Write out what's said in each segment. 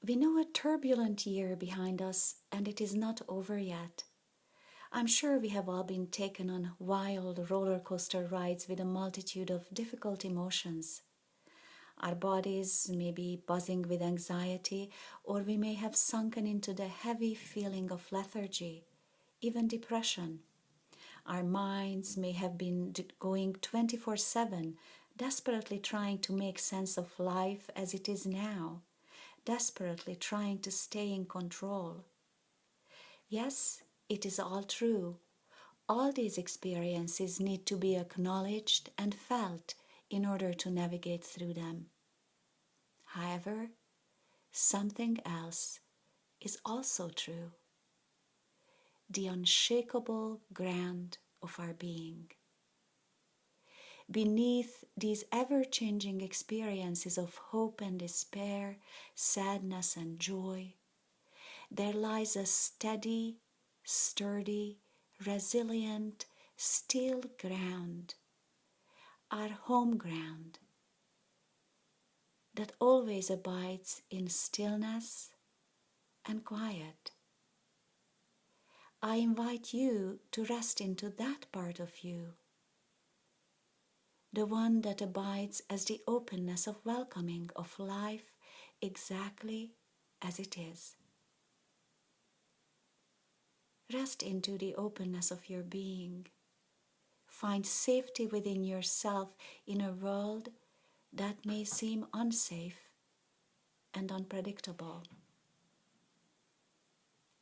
We know a turbulent year behind us, and it is not over yet. I'm sure we have all been taken on wild roller coaster rides with a multitude of difficult emotions. Our bodies may be buzzing with anxiety, or we may have sunken into the heavy feeling of lethargy, even depression. Our minds may have been going 24/7, desperately trying to make sense of life as it is now, desperately trying to stay in control. Yes, it is all true. All these experiences need to be acknowledged and felt in order to navigate through them. However, something else is also true. The unshakable ground of our being. Beneath these ever-changing experiences of hope and despair, sadness and joy, there lies a steady, sturdy, resilient, still ground, our home ground, that always abides in stillness and quiet. I invite you to rest into that part of you, the one that abides as the openness of welcoming of life exactly as it is. Rest into the openness of your being. Find safety within yourself in a world that may seem unsafe and unpredictable.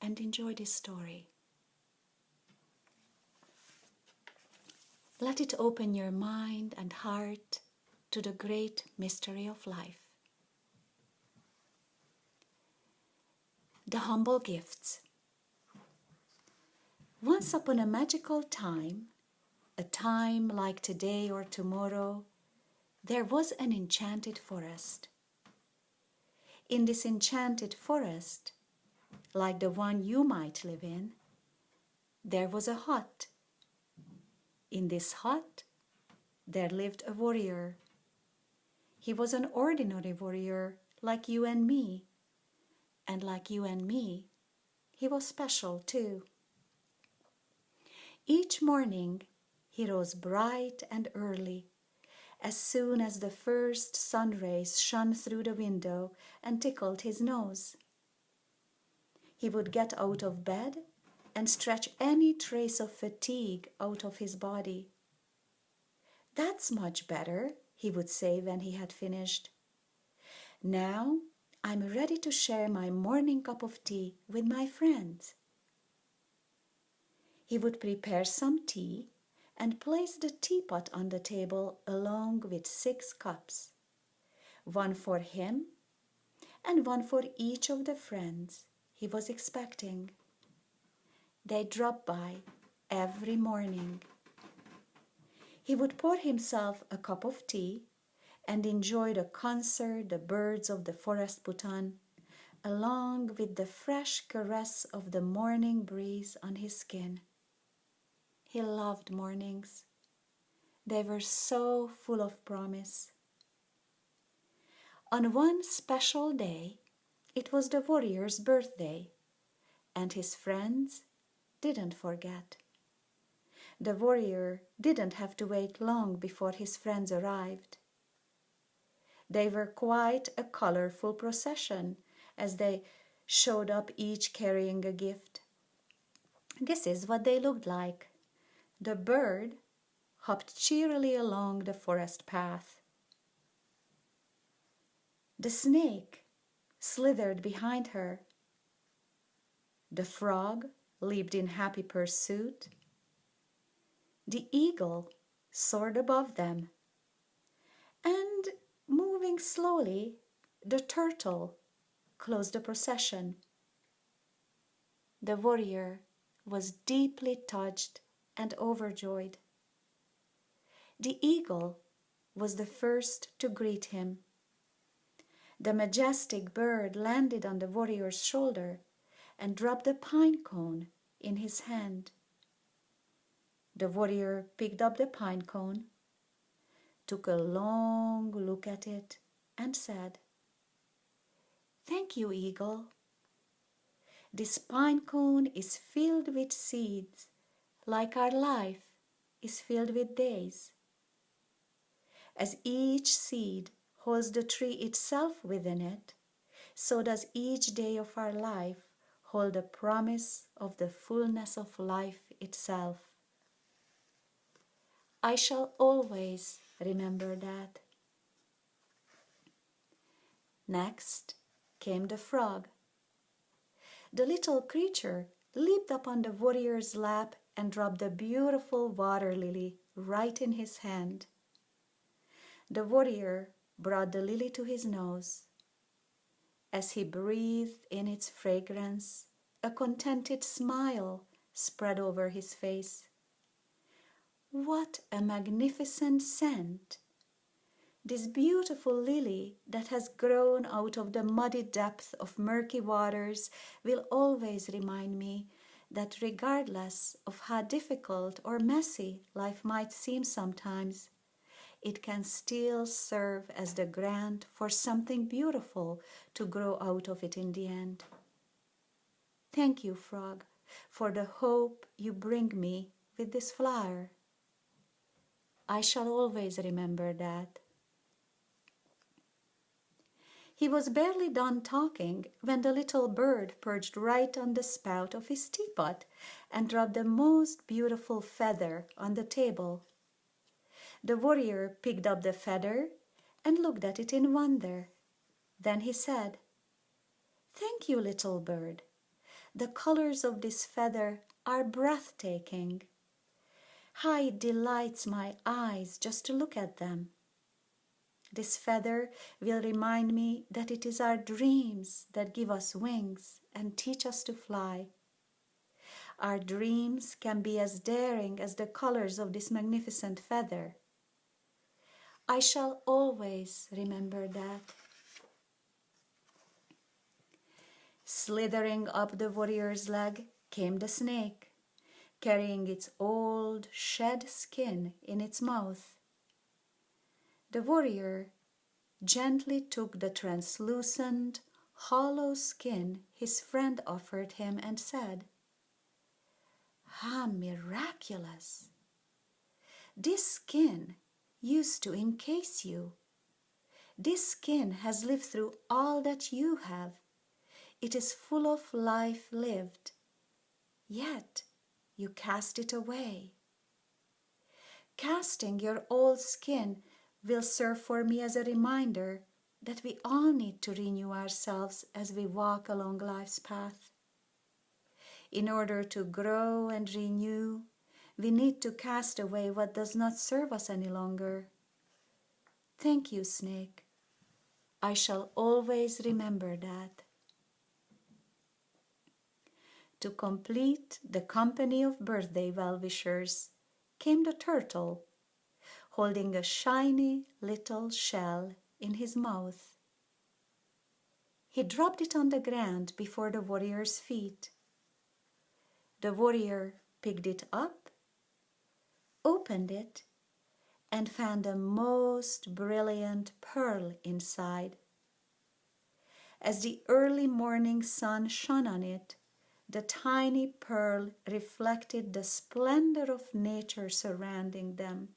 And enjoy this story. Let it open your mind and heart to the great mystery of life. The humble gifts. Once upon a magical time, a time like today or tomorrow, there was an enchanted forest. In this enchanted forest, like the one you might live in, there was a hut. In this hut, there lived a warrior. He was an ordinary warrior like you and me. And like you and me, he was special too. Each morning, he rose bright and early, as soon as the first sun rays shone through the window and tickled his nose. He would get out of bed and stretch any trace of fatigue out of his body. "That's much better," he would say when he had finished. "Now I'm ready to share my morning cup of tea with my friends." He would prepare some tea and place the teapot on the table along with 6 cups, one for him and one for each of the friends he was expecting. They dropped by every morning. He would pour himself a cup of tea and enjoy the concert the birds of the forest put on, along with the fresh caress of the morning breeze on his skin. He loved mornings. They were so full of promise. On one special day, it was the warrior's birthday, and his friends didn't forget. The warrior didn't have to wait long before his friends arrived. They were quite a colorful procession as they showed up, each carrying a gift. This is what they looked like. The bird hopped cheerily along the forest path. The snake slithered behind her. The frog leaped in happy pursuit. The eagle soared above them. And moving slowly, the turtle closed the procession. The warrior was deeply touched and overjoyed. The eagle was the first to greet him. The majestic bird landed on the warrior's shoulder and dropped a pine cone in his hand. The warrior picked up the pine cone, took a long look at it, and said, Thank you, eagle. This pine cone is filled with seeds, like our life is filled with days. As each seed holds the tree itself within it, so does each day of our life hold the promise of the fullness of life itself. I shall always remember that. Next came the frog. The little creature leaped up on the warrior's lap and dropped the beautiful water lily right in his hand. The warrior brought the lily to his nose. As he breathed in its fragrance, a contented smile spread over his face. What a magnificent scent! This beautiful lily that has grown out of the muddy depth of murky waters will always remind me that regardless of how difficult or messy life might seem sometimes, it can still serve as the grant for something beautiful to grow out of it in the end. Thank you, frog, for the hope you bring me with this flower. I shall always remember that. He was barely done talking when the little bird perched right on the spout of his teapot and dropped the most beautiful feather on the table. The warrior picked up the feather and looked at it in wonder. Then he said, "Thank you, little bird. The colors of this feather are breathtaking. How it delights my eyes just to look at them. This feather will remind me that it is our dreams that give us wings and teach us to fly. Our dreams can be as daring as the colors of this magnificent feather. I shall always remember that." Slithering up the warrior's leg came the snake, carrying its old shed skin in its mouth. The warrior gently took the translucent, hollow skin his friend offered him and said, "How miraculous! This skin used to encase you. This skin has lived through all that you have. It is full of life lived, yet you cast it away. Casting your old skin will serve for me as a reminder that we all need to renew ourselves as we walk along life's path. In order to grow and renew, we need to cast away what does not serve us any longer. Thank you, snake. I shall always remember that." To complete the company of birthday well-wishers came the turtle, holding a shiny little shell in his mouth. He dropped it on the ground before the warrior's feet. The warrior picked it up, opened it, and found a most brilliant pearl inside. As the early morning sun shone on it, the tiny pearl reflected the splendor of nature surrounding them.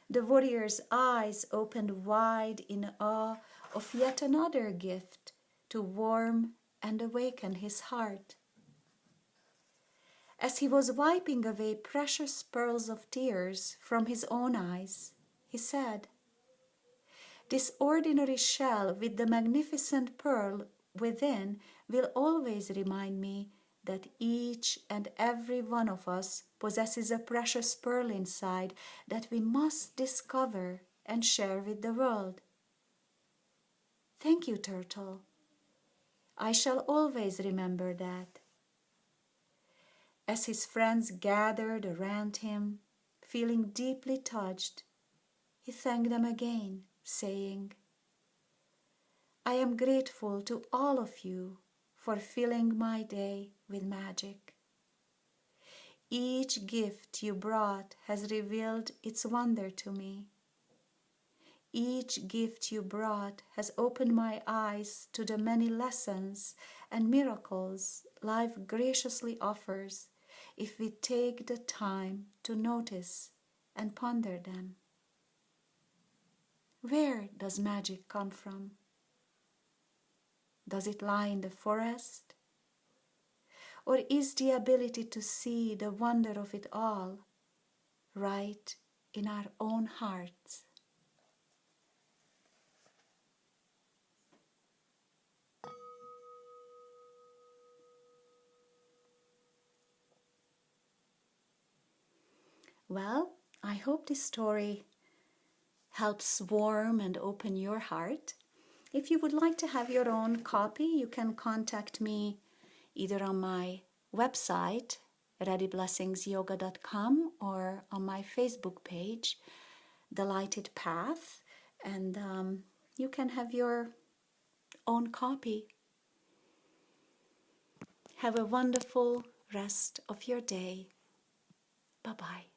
The warrior's eyes opened wide in awe of yet another gift to warm and awaken his heart. As he was wiping away precious pearls of tears from his own eyes, he said, "This ordinary shell with the magnificent pearl within will always remind me that each and every one of us possesses a precious pearl inside that we must discover and share with the world. Thank you, turtle. I shall always remember that." As his friends gathered around him, feeling deeply touched, he thanked them again, saying, "I am grateful to all of you for filling my day with magic. Each gift you brought has revealed its wonder to me. each gift you brought has opened my eyes to the many lessons and miracles life graciously offers if we take the time to notice and ponder them. Where does magic come from? Does it lie in the forest? Or is the ability to see the wonder of it all right in our own hearts? Well, I hope this story helps warm and open your heart. If you would like to have your own copy, you can contact me either on my website, readyblessingsyoga.com, or on my Facebook page, The Lighted Path, and you can have your own copy. Have a wonderful rest of your day. Bye-bye.